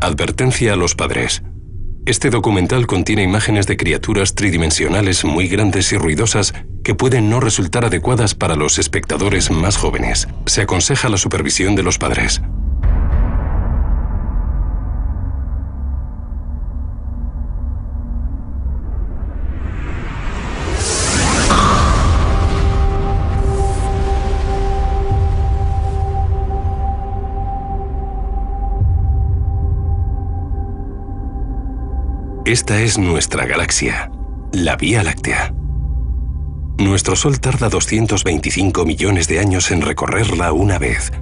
Advertencia a los padres. Este documental contiene imágenes de criaturas tridimensionales muy grandes y ruidosas que pueden no resultar adecuadas para los espectadores más jóvenes. Se aconseja la supervisión de los padres. Esta es nuestra galaxia, la Vía Láctea. Nuestro Sol tarda 225 millones de años en recorrerla una vez.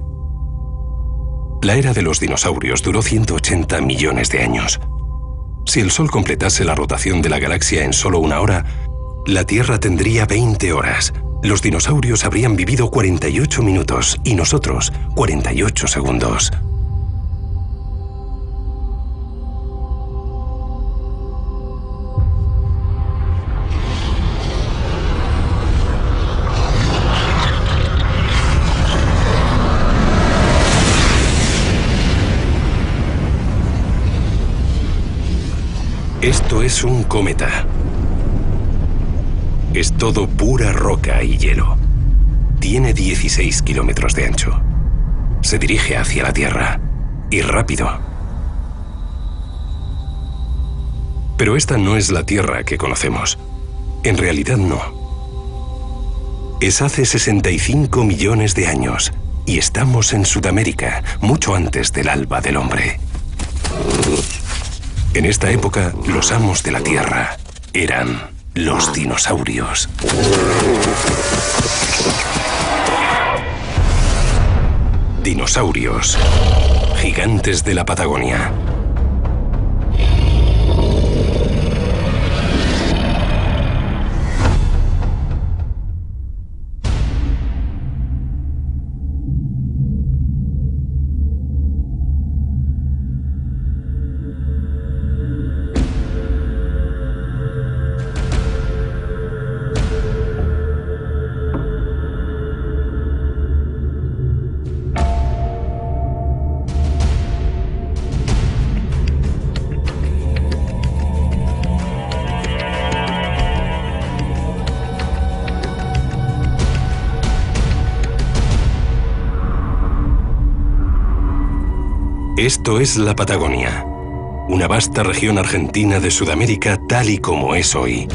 La era de los dinosaurios duró 180 millones de años. Si el Sol completase la rotación de la galaxia en solo una hora, la Tierra tendría 20 horas. Los dinosaurios habrían vivido 48 minutos y nosotros 48 segundos. Esto es un cometa. Es todo pura roca y hielo. Tiene 16 kilómetros de ancho. Se dirige hacia la Tierra, y rápido. Pero esta no es la Tierra que conocemos. En realidad no. Es hace 65 millones de años, y estamos en Sudamérica, mucho antes del alba del hombre. En esta época, los amos de la Tierra eran los dinosaurios. Dinosaurios, gigantes de la Patagonia. Esto es la Patagonia, una vasta región argentina de Sudamérica tal y como es hoy.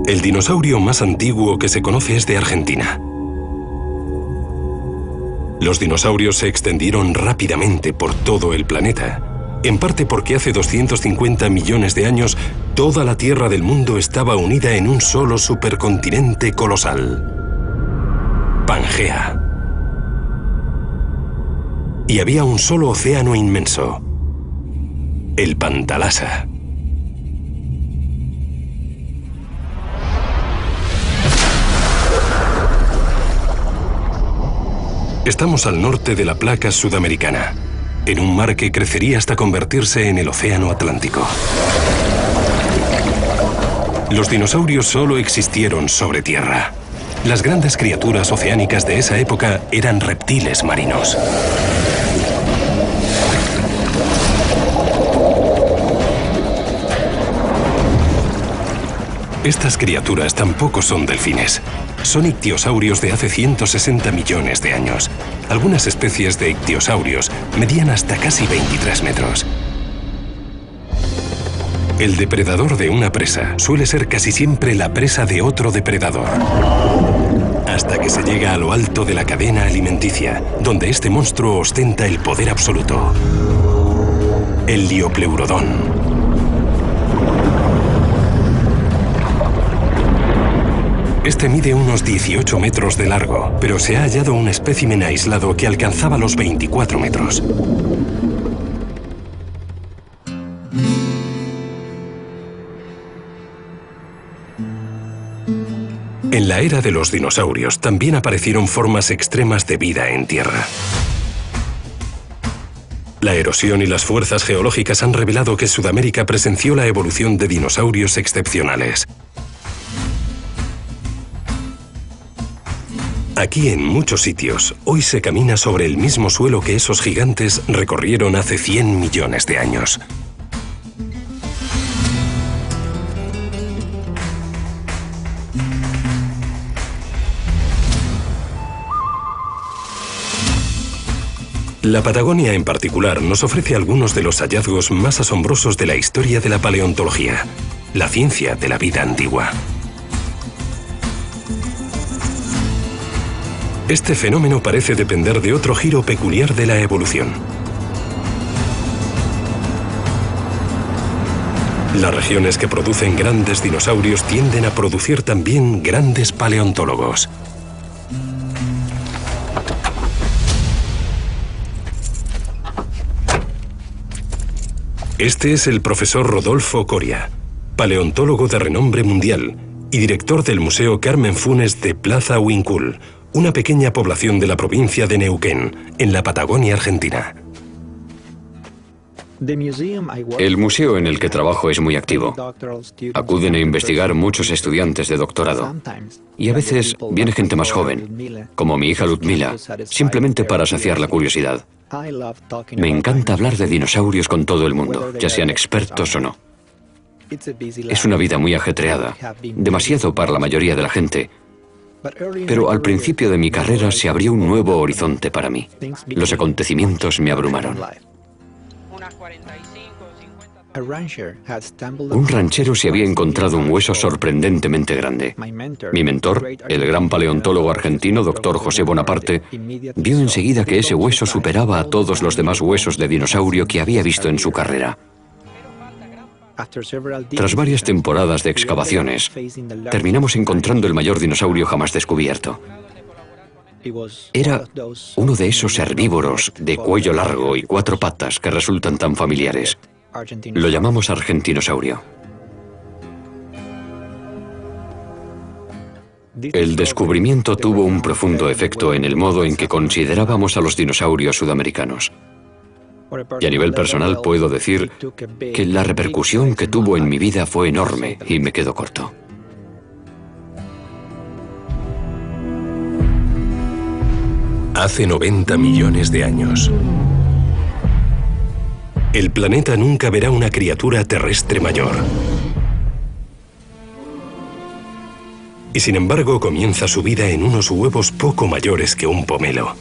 El dinosaurio más antiguo que se conoce es de Argentina. Los dinosaurios se extendieron rápidamente por todo el planeta, en parte porque hace 250 millones de años toda la Tierra del mundo estaba unida en un solo supercontinente colosal, Pangea. Y había un solo océano inmenso, el Pantalasa. Estamos al norte de la placa sudamericana, en un mar que crecería hasta convertirse en el Océano Atlántico. Los dinosaurios solo existieron sobre tierra. Las grandes criaturas oceánicas de esa época eran reptiles marinos. Estas criaturas tampoco son delfines. Son ictiosaurios de hace 160 millones de años. Algunas especies de ictiosaurios medían hasta casi 23 metros. El depredador de una presa suele ser casi siempre la presa de otro depredador, hasta que se llega a lo alto de la cadena alimenticia, donde este monstruo ostenta el poder absoluto. El Liopleurodon. Este mide unos 18 metros de largo, pero se ha hallado un espécimen aislado que alcanzaba los 24 metros. En la era de los dinosaurios también aparecieron formas extremas de vida en Tierra. La erosión y las fuerzas geológicas han revelado que Sudamérica presenció la evolución de dinosaurios excepcionales. Aquí, en muchos sitios, hoy se camina sobre el mismo suelo que esos gigantes recorrieron hace 100 millones de años. La Patagonia en particular nos ofrece algunos de los hallazgos más asombrosos de la historia de la paleontología, la ciencia de la vida antigua. Este fenómeno parece depender de otro giro peculiar de la evolución. Las regiones que producen grandes dinosaurios tienden a producir también grandes paleontólogos. Este es el profesor Rodolfo Coria, paleontólogo de renombre mundial y director del Museo Carmen Funes de Plaza Huincul, una pequeña población de la provincia de Neuquén, en la Patagonia Argentina. El museo en el que trabajo es muy activo. Acuden a investigar muchos estudiantes de doctorado. Y a veces viene gente más joven, como mi hija Ludmila, simplemente para saciar la curiosidad. Me encanta hablar de dinosaurios con todo el mundo, ya sean expertos o no. Es una vida muy ajetreada, demasiado para la mayoría de la gente. Pero al principio de mi carrera se abrió un nuevo horizonte para mí. Los acontecimientos me abrumaron. Un ranchero se había encontrado un hueso sorprendentemente grande. Mi mentor, el gran paleontólogo argentino Dr. José Bonaparte, vio enseguida que ese hueso superaba a todos los demás huesos de dinosaurio que había visto en su carrera. Tras varias temporadas de excavaciones, terminamos encontrando el mayor dinosaurio jamás descubierto. Era uno de esos herbívoros de cuello largo y 4 patas que resultan tan familiares. Lo llamamos argentinosaurio. El descubrimiento tuvo un profundo efecto en el modo en que considerábamos a los dinosaurios sudamericanos. Y a nivel personal puedo decir que la repercusión que tuvo en mi vida fue enorme y me quedo corto. Hace 90 millones de años. El planeta nunca verá una criatura terrestre mayor. Y sin embargo comienza su vida en unos huevos poco mayores que un pomelo.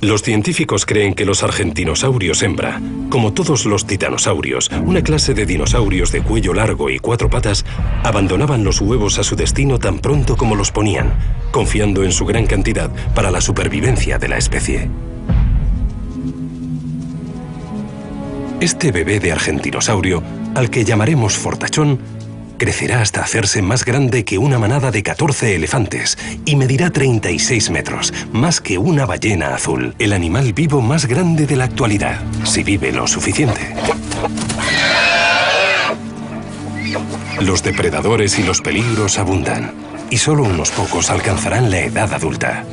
Los científicos creen que los argentinosaurios hembra, como todos los titanosaurios, una clase de dinosaurios de cuello largo y 4 patas, abandonaban los huevos a su destino tan pronto como los ponían, confiando en su gran cantidad para la supervivencia de la especie. Este bebé de argentinosaurio, al que llamaremos fortachón, crecerá hasta hacerse más grande que una manada de 14 elefantes y medirá 36 metros, más que una ballena azul, el animal vivo más grande de la actualidad, si vive lo suficiente. Los depredadores y los peligros abundan, y solo unos pocos alcanzarán la edad adulta.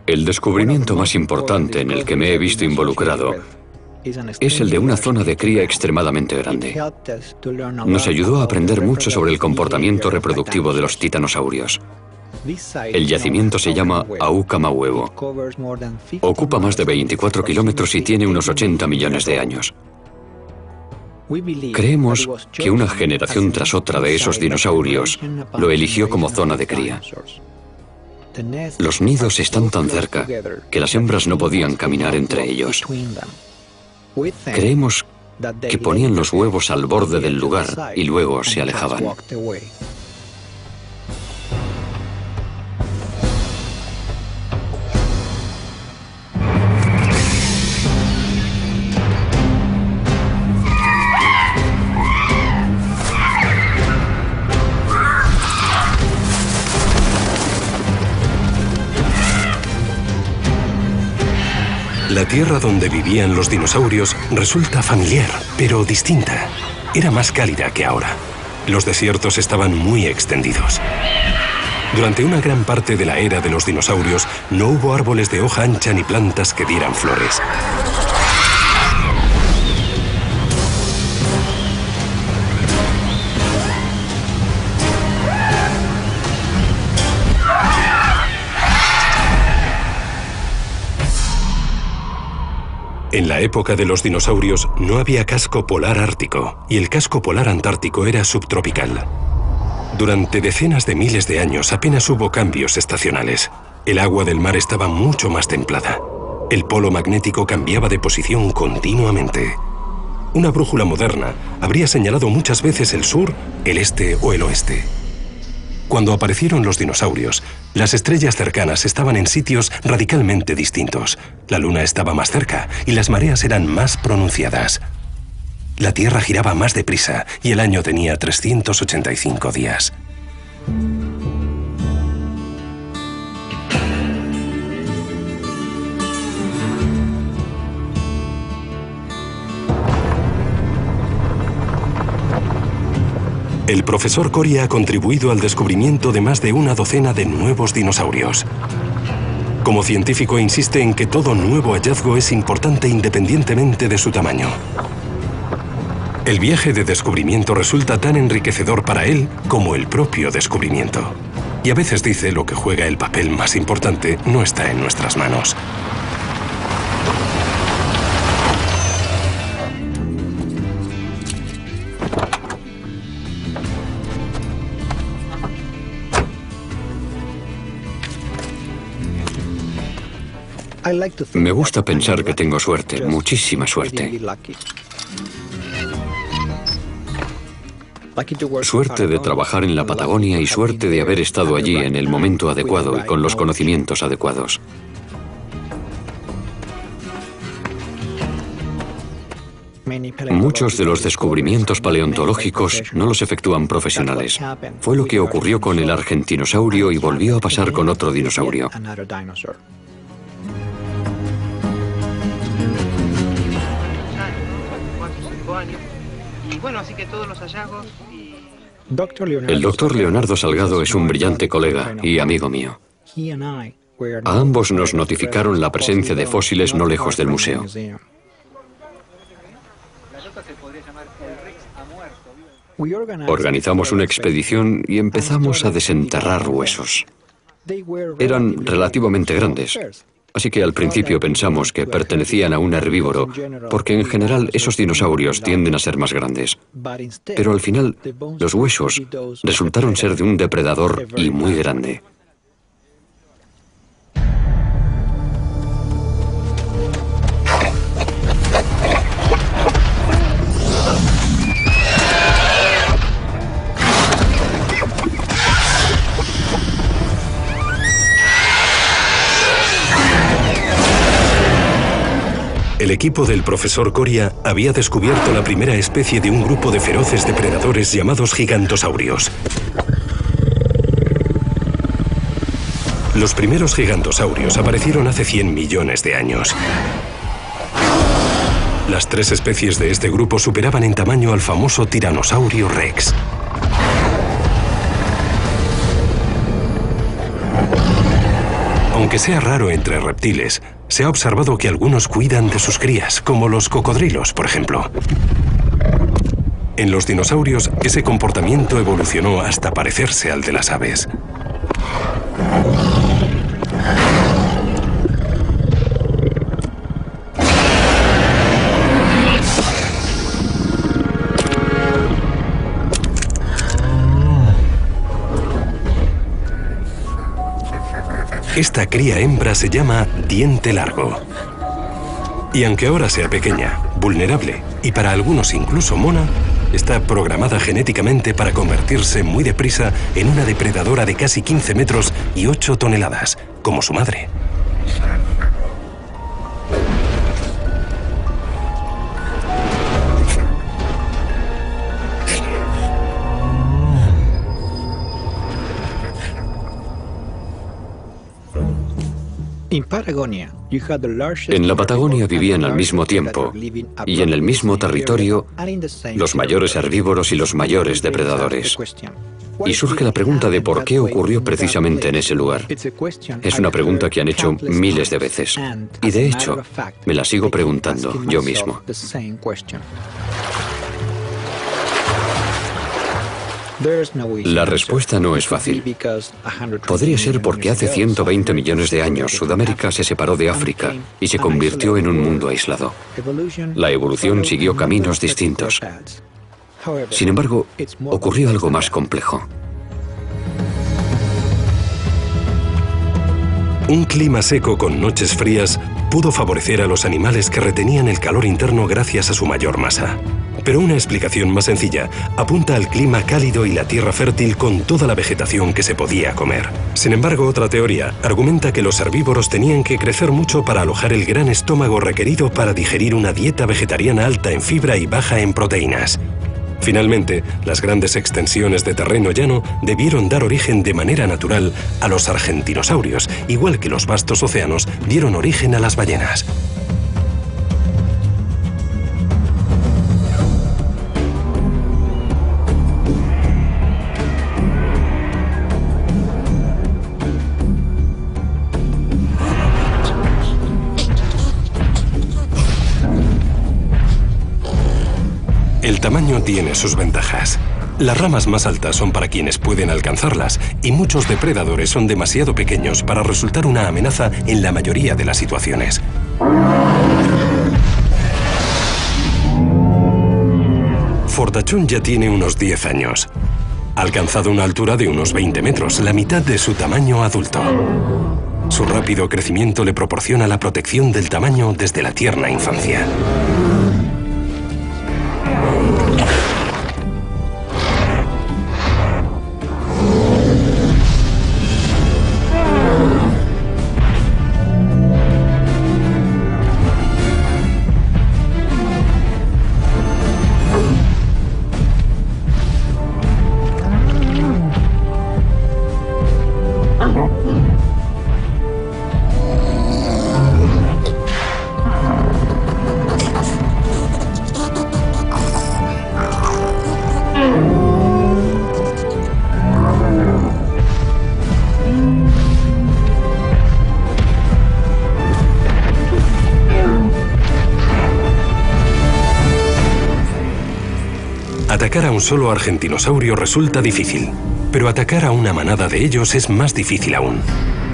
El descubrimiento más importante en el que me he visto involucrado es el de una zona de cría extremadamente grande. Nos ayudó a aprender mucho sobre el comportamiento reproductivo de los titanosaurios. El yacimiento se llama Aucamahuevo. Ocupa más de 24 kilómetros y tiene unos 80 millones de años. Creemos que una generación tras otra de esos dinosaurios lo eligió como zona de cría. Los nidos están tan cerca que las hembras no podían caminar entre ellos. Creemos que ponían los huevos al borde del lugar y luego se alejaban. La tierra donde vivían los dinosaurios resulta familiar, pero distinta. Era más cálida que ahora. Los desiertos estaban muy extendidos. Durante una gran parte de la era de los dinosaurios no hubo árboles de hoja ancha ni plantas que dieran flores. En la época de los dinosaurios no había casco polar ártico y el casco polar antártico era subtropical. Durante decenas de miles de años apenas hubo cambios estacionales. El agua del mar estaba mucho más templada. El polo magnético cambiaba de posición continuamente. Una brújula moderna habría señalado muchas veces el sur, el este o el oeste. Cuando aparecieron los dinosaurios, las estrellas cercanas estaban en sitios radicalmente distintos. La Luna estaba más cerca y las mareas eran más pronunciadas. La Tierra giraba más deprisa y el año tenía 385 días. El profesor Coria ha contribuido al descubrimiento de más de una docena de nuevos dinosaurios. Como científico insiste en que todo nuevo hallazgo es importante independientemente de su tamaño. El viaje de descubrimiento resulta tan enriquecedor para él como el propio descubrimiento. Y a veces dice lo que juega el papel más importante no está en nuestras manos. Me gusta pensar que tengo suerte, muchísima suerte. Suerte de trabajar en la Patagonia y suerte de haber estado allí en el momento adecuado y con los conocimientos adecuados. Muchos de los descubrimientos paleontológicos no los efectúan profesionales. Fue lo que ocurrió con el argentinosaurio y volvió a pasar con otro dinosaurio. El doctor Leonardo Salgado es un brillante colega y amigo mío. A ambos nos notificaron la presencia de fósiles no lejos del museo. Organizamos una expedición y empezamos a desenterrar huesos. Eran relativamente grandes, así que al principio pensamos que pertenecían a un herbívoro, porque en general esos dinosaurios tienden a ser más grandes. Pero al final, los huesos resultaron ser de un depredador y muy grande. El equipo del profesor Coria había descubierto la primera especie de un grupo de feroces depredadores llamados gigantosaurios. Los primeros gigantosaurios aparecieron hace 100 millones de años. Las tres especies de este grupo superaban en tamaño al famoso Tiranosaurio Rex. Aunque sea raro entre reptiles, se ha observado que algunos cuidan de sus crías, como los cocodrilos, por ejemplo. En los dinosaurios, ese comportamiento evolucionó hasta parecerse al de las aves. Esta cría hembra se llama diente largo. Y aunque ahora sea pequeña, vulnerable y para algunos incluso mona, está programada genéticamente para convertirse muy deprisa en una depredadora de casi 15 metros y 8 toneladas, como su madre. En la Patagonia vivían al mismo tiempo y en el mismo territorio los mayores herbívoros y los mayores depredadores. Y surge la pregunta de por qué ocurrió precisamente en ese lugar. Es una pregunta que han hecho miles de veces. Y de hecho, me la sigo preguntando yo mismo. La respuesta no es fácil. Podría ser porque hace 120 millones de años Sudamérica se separó de África y se convirtió en un mundo aislado. La evolución siguió caminos distintos. Sin embargo, ocurrió algo más complejo. Un clima seco con noches frías pudo favorecer a los animales que retenían el calor interno gracias a su mayor masa. Pero una explicación más sencilla apunta al clima cálido y la tierra fértil con toda la vegetación que se podía comer. Sin embargo, otra teoría argumenta que los herbívoros tenían que crecer mucho para alojar el gran estómago requerido para digerir una dieta vegetariana alta en fibra y baja en proteínas. Finalmente, las grandes extensiones de terreno llano debieron dar origen de manera natural a los argentinosaurios, igual que los vastos océanos dieron origen a las ballenas. El tamaño tiene sus ventajas. Las ramas más altas son para quienes pueden alcanzarlas y muchos depredadores son demasiado pequeños para resultar una amenaza en la mayoría de las situaciones. Fortachón ya tiene unos 10 años. Ha alcanzado una altura de unos 20 metros, la mitad de su tamaño adulto. Su rápido crecimiento le proporciona la protección del tamaño desde la tierna infancia. Atacar a un solo argentinosaurio resulta difícil, pero atacar a una manada de ellos es más difícil aún.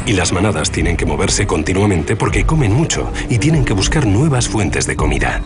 Y las manadas tienen que moverse continuamente porque comen mucho y tienen que buscar nuevas fuentes de comida.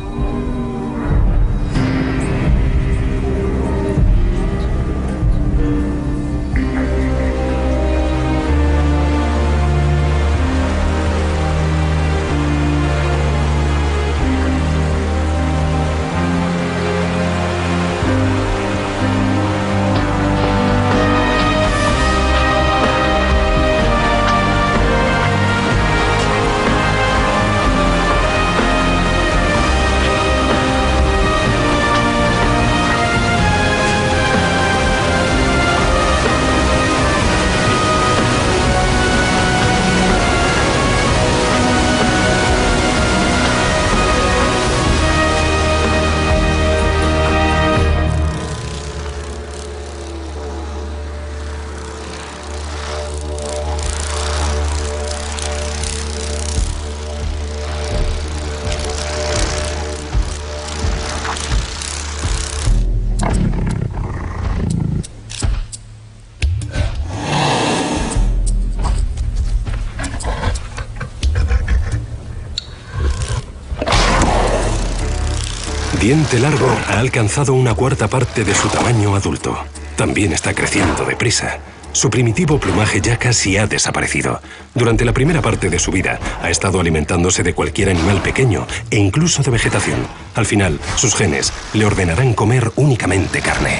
Diente largo ha alcanzado una cuarta parte de su tamaño adulto. También está creciendo deprisa. Su primitivo plumaje ya casi ha desaparecido. Durante la primera parte de su vida ha estado alimentándose de cualquier animal pequeño e incluso de vegetación. Al final, sus genes le ordenarán comer únicamente carne.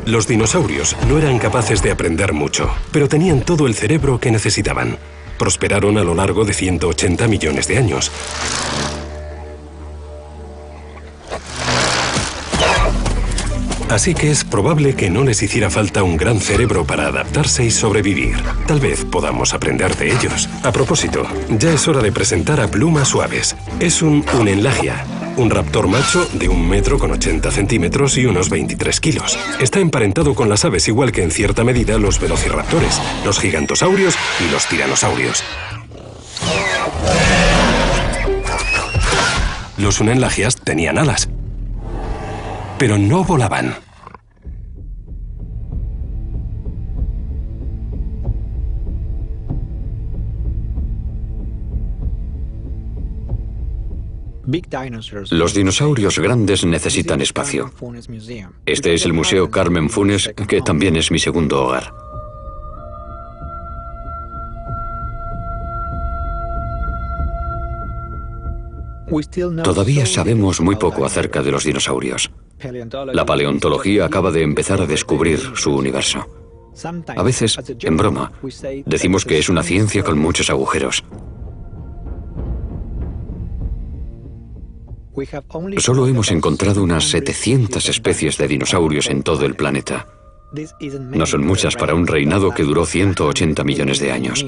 Los dinosaurios no eran capaces de aprender mucho, pero tenían todo el cerebro que necesitaban. Prosperaron a lo largo de 180 millones de años. Así que es probable que no les hiciera falta un gran cerebro para adaptarse y sobrevivir. Tal vez podamos aprender de ellos. A propósito, ya es hora de presentar a Plumas Suaves. Es un Unenlagia, un raptor macho de 1,80 m y unos 23 kilos. Está emparentado con las aves igual que en cierta medida los velociraptores, los gigantosaurios y los tiranosaurios. Los Unenlagias tenían alas, pero no volaban. Los dinosaurios grandes necesitan espacio. Este es el Museo Carmen Funes, que también es mi segundo hogar. Todavía sabemos muy poco acerca de los dinosaurios. La paleontología acaba de empezar a descubrir su universo. A veces, en broma, decimos que es una ciencia con muchos agujeros. Solo hemos encontrado unas 700 especies de dinosaurios en todo el planeta. No son muchas para un reinado que duró 180 millones de años.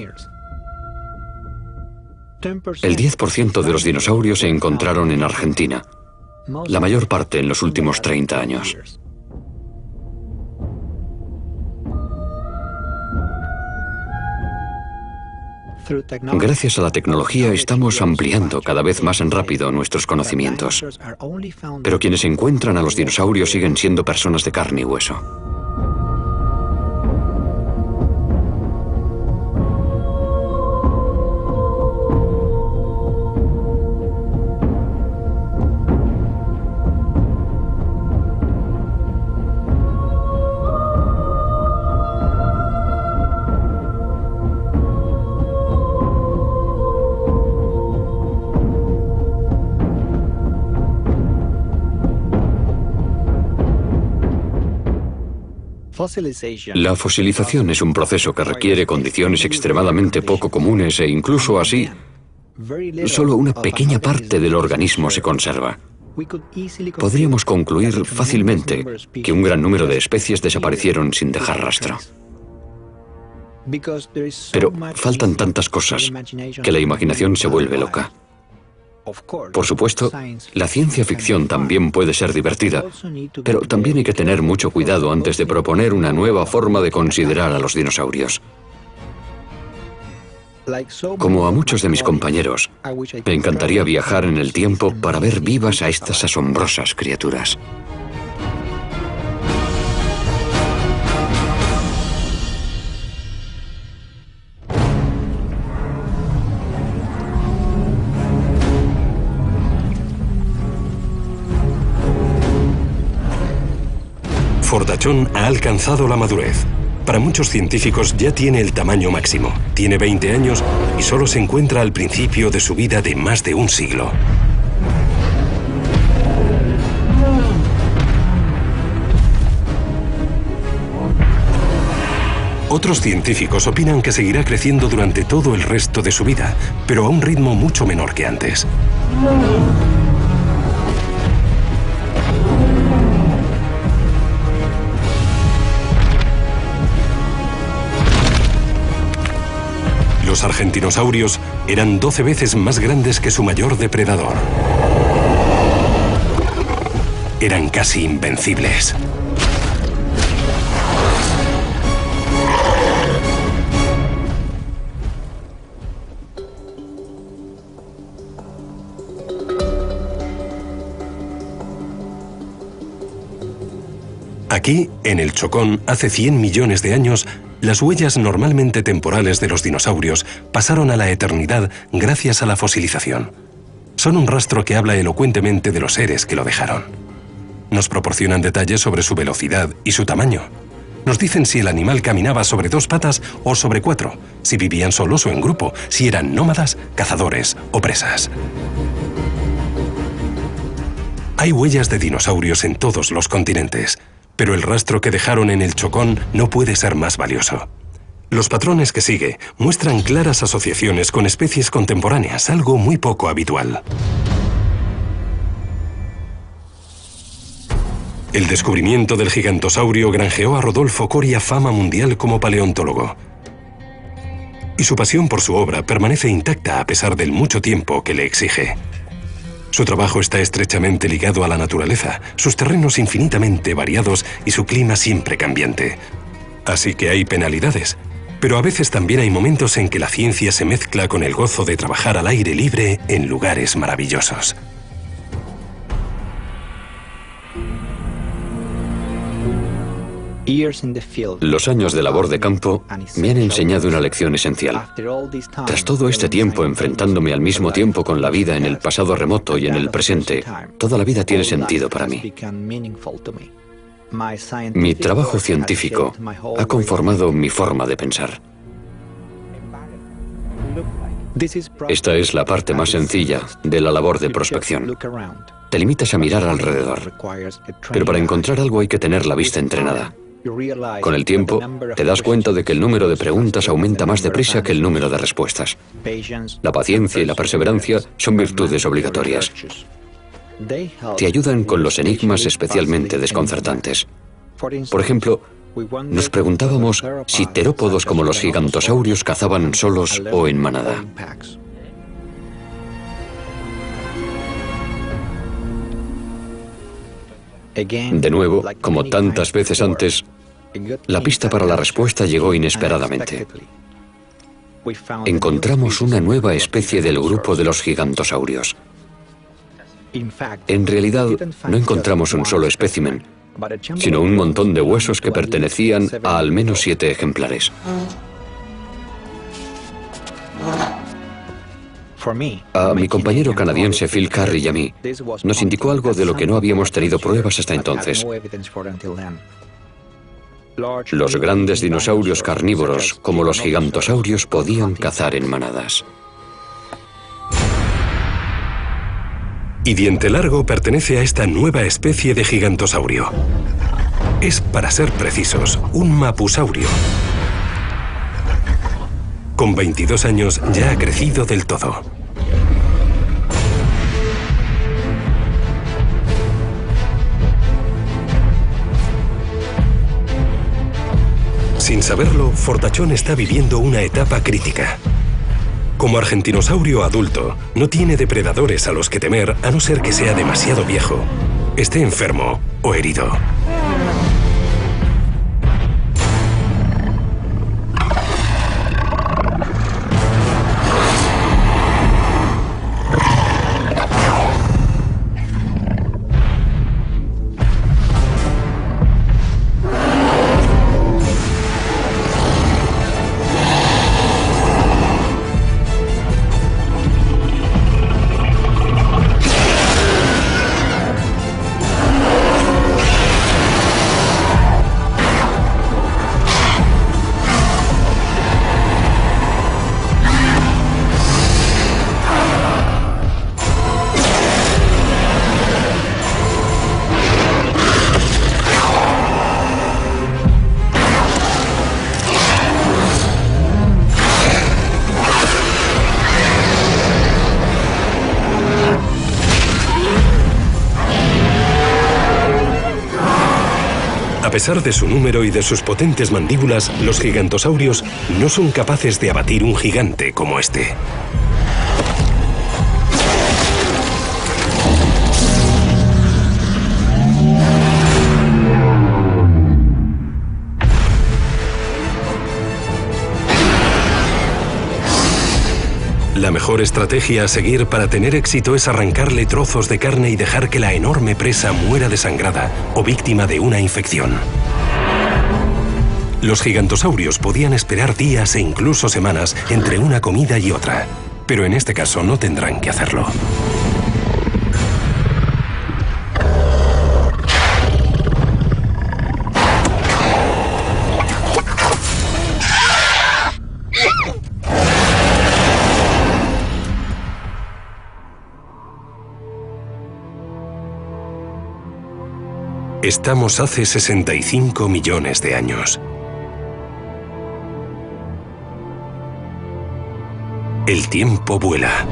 El 10% de los dinosaurios se encontraron en Argentina, la mayor parte en los últimos 30 años. Gracias a la tecnología estamos ampliando cada vez más rápido nuestros conocimientos. Pero quienes encuentran a los dinosaurios siguen siendo personas de carne y hueso. La fosilización es un proceso que requiere condiciones extremadamente poco comunes e incluso así, solo una pequeña parte del organismo se conserva. Podríamos concluir fácilmente que un gran número de especies desaparecieron sin dejar rastro. Pero faltan tantas cosas que la imaginación se vuelve loca. Por supuesto, la ciencia ficción también puede ser divertida, pero también hay que tener mucho cuidado antes de proponer una nueva forma de considerar a los dinosaurios. Como a muchos de mis compañeros, me encantaría viajar en el tiempo para ver vivas a estas asombrosas criaturas. Fordachón ha alcanzado la madurez. Para muchos científicos ya tiene el tamaño máximo. Tiene 20 años y solo se encuentra al principio de su vida de más de un siglo. Otros científicos opinan que seguirá creciendo durante todo el resto de su vida, pero a un ritmo mucho menor que antes. Los argentinosaurios eran 12 veces más grandes que su mayor depredador. Eran casi invencibles. Aquí, en el Chocón, hace 100 millones de años, las huellas normalmente temporales de los dinosaurios pasaron a la eternidad gracias a la fosilización. Son un rastro que habla elocuentemente de los seres que lo dejaron. Nos proporcionan detalles sobre su velocidad y su tamaño. Nos dicen si el animal caminaba sobre 2 patas o sobre 4, si vivían solos o en grupo, si eran nómadas, cazadores o presas. Hay huellas de dinosaurios en todos los continentes, pero el rastro que dejaron en el Chocón no puede ser más valioso. Los patrones que sigue muestran claras asociaciones con especies contemporáneas, algo muy poco habitual. El descubrimiento del gigantosaurio granjeó a Rodolfo Coria fama mundial como paleontólogo. Y su pasión por su obra permanece intacta a pesar del mucho tiempo que le exige. Su trabajo está estrechamente ligado a la naturaleza, sus terrenos infinitamente variados y su clima siempre cambiante. Así que hay penalidades, pero a veces también hay momentos en que la ciencia se mezcla con el gozo de trabajar al aire libre en lugares maravillosos. Los años de labor de campo me han enseñado una lección esencial. Tras todo este tiempo enfrentándome al mismo tiempo con la vida en el pasado remoto y en el presente, toda la vida tiene sentido para mí. Mi trabajo científico ha conformado mi forma de pensar. Esta es la parte más sencilla de la labor de prospección. Te limitas a mirar alrededor, pero para encontrar algo hay que tener la vista entrenada. Con el tiempo, te das cuenta de que el número de preguntas aumenta más deprisa que el número de respuestas. La paciencia y la perseverancia son virtudes obligatorias. Te ayudan con los enigmas especialmente desconcertantes. Por ejemplo, nos preguntábamos si terópodos como los gigantosaurios cazaban solos o en manada. De nuevo, como tantas veces antes, la pista para la respuesta llegó inesperadamente. Encontramos una nueva especie del grupo de los gigantosaurios. En realidad, no encontramos un solo espécimen, sino un montón de huesos que pertenecían a al menos 7 ejemplares. A mi compañero canadiense Phil Curry y a mí nos indicó algo de lo que no habíamos tenido pruebas hasta entonces. Los grandes dinosaurios carnívoros, como los gigantosaurios, podían cazar en manadas. Y Diente Largo pertenece a esta nueva especie de gigantosaurio. Es, para ser precisos, un mapusaurio. Con 22 años ya ha crecido del todo. Sin saberlo, Fortachón está viviendo una etapa crítica. Como argentinosaurio adulto, no tiene depredadores a los que temer a no ser que sea demasiado viejo, esté enfermo o herido. A pesar de su número y de sus potentes mandíbulas, los gigantosaurios no son capaces de abatir un gigante como este. La mejor estrategia a seguir para tener éxito es arrancarle trozos de carne y dejar que la enorme presa muera desangrada o víctima de una infección. Los gigantosaurios podían esperar días e incluso semanas entre una comida y otra, pero en este caso no tendrán que hacerlo. Estamos hace 65 millones de años. El tiempo vuela.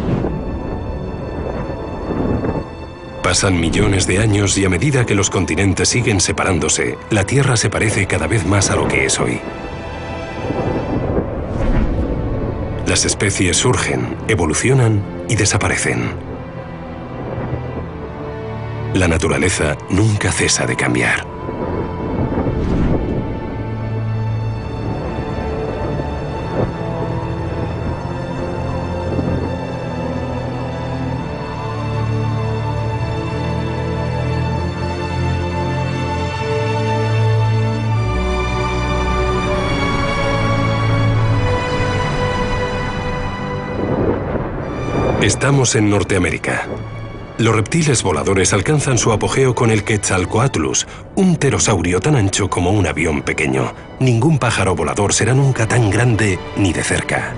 Pasan millones de años y a medida que los continentes siguen separándose, la Tierra se parece cada vez más a lo que es hoy. Las especies surgen, evolucionan y desaparecen. La naturaleza nunca cesa de cambiar. Estamos en Norteamérica. Los reptiles voladores alcanzan su apogeo con el Quetzalcoatlus, un pterosaurio tan ancho como un avión pequeño. Ningún pájaro volador será nunca tan grande ni de cerca.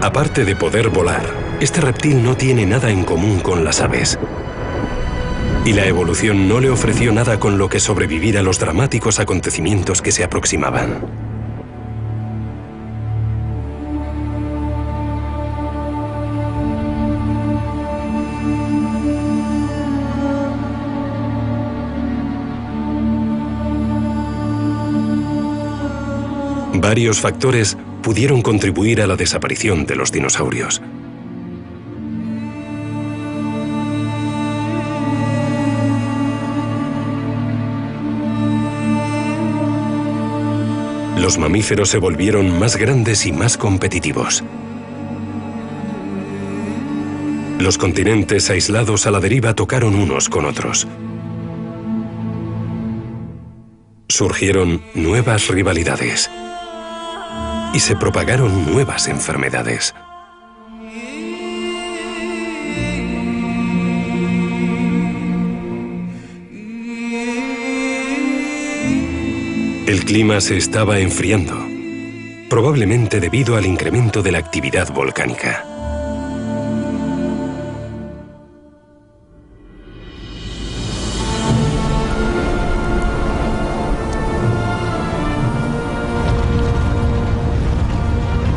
Aparte de poder volar, este reptil no tiene nada en común con las aves. Y la evolución no le ofreció nada con lo que sobrevivir a los dramáticos acontecimientos que se aproximaban. Varios factores pudieron contribuir a la desaparición de los dinosaurios. Los mamíferos se volvieron más grandes y más competitivos. Los continentes aislados a la deriva tocaron unos con otros. Surgieron nuevas rivalidades. Y se propagaron nuevas enfermedades. El clima se estaba enfriando, probablemente debido al incremento de la actividad volcánica.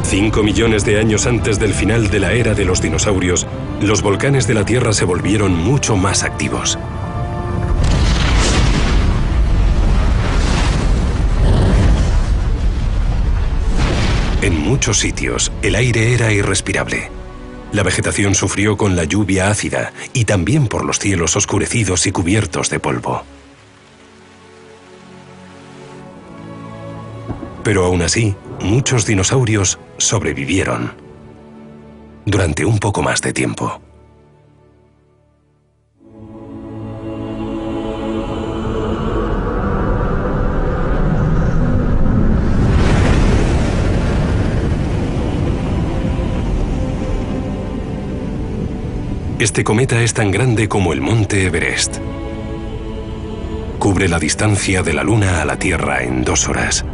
Cinco millones de años antes del final de la era de los dinosaurios, los volcanes de la Tierra se volvieron mucho más activos. En muchos sitios, el aire era irrespirable. La vegetación sufrió con la lluvia ácida y también por los cielos oscurecidos y cubiertos de polvo. Pero aún así, muchos dinosaurios sobrevivieron durante un poco más de tiempo. Este cometa es tan grande como el monte Everest. Cubre la distancia de la Luna a la Tierra en 2 horas.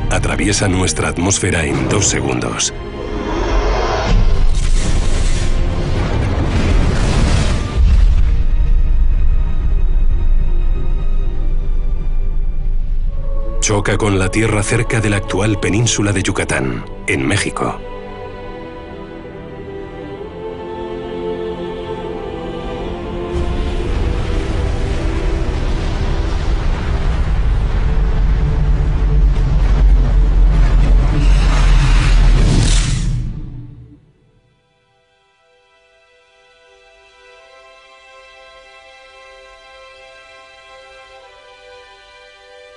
Atraviesa nuestra atmósfera en 2 segundos. Choca con la Tierra cerca de la actual península de Yucatán, en México.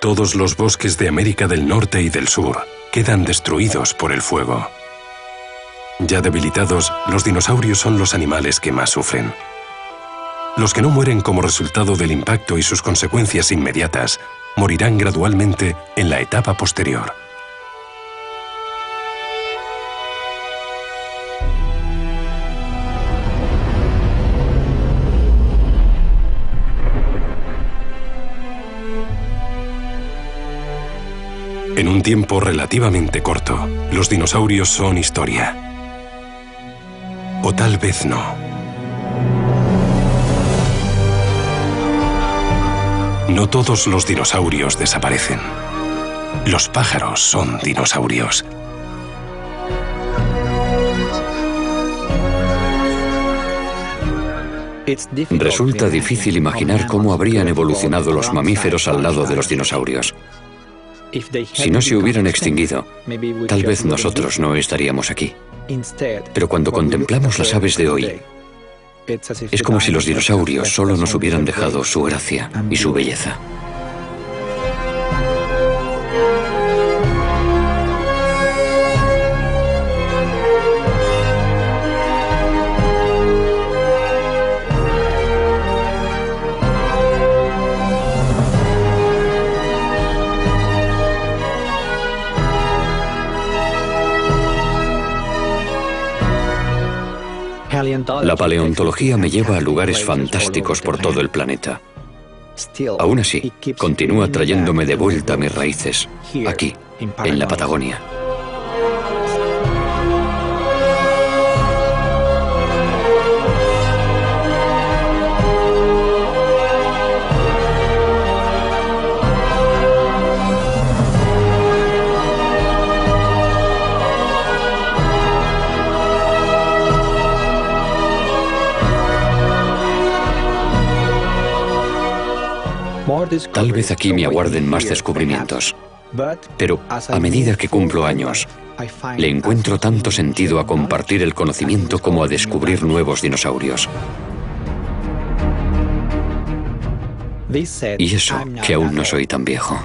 Todos los bosques de América del Norte y del Sur quedan destruidos por el fuego. Ya debilitados, los dinosaurios son los animales que más sufren. Los que no mueren como resultado del impacto y sus consecuencias inmediatas morirán gradualmente en la etapa posterior. En un tiempo relativamente corto, los dinosaurios son historia. O tal vez no. No todos los dinosaurios desaparecen. Los pájaros son dinosaurios. Resulta difícil imaginar cómo habrían evolucionado los mamíferos al lado de los dinosaurios. Si no se hubieran extinguido, tal vez nosotros no estaríamos aquí. Pero cuando contemplamos las aves de hoy, es como si los dinosaurios solo nos hubieran dejado su gracia y su belleza. La paleontología me lleva a lugares fantásticos por todo el planeta. Aún así, continúa trayéndome de vuelta a mis raíces, aquí, en la Patagonia. Tal vez aquí me aguarden más descubrimientos, pero a medida que cumplo años, le encuentro tanto sentido a compartir el conocimiento como a descubrir nuevos dinosaurios. Y eso que aún no soy tan viejo.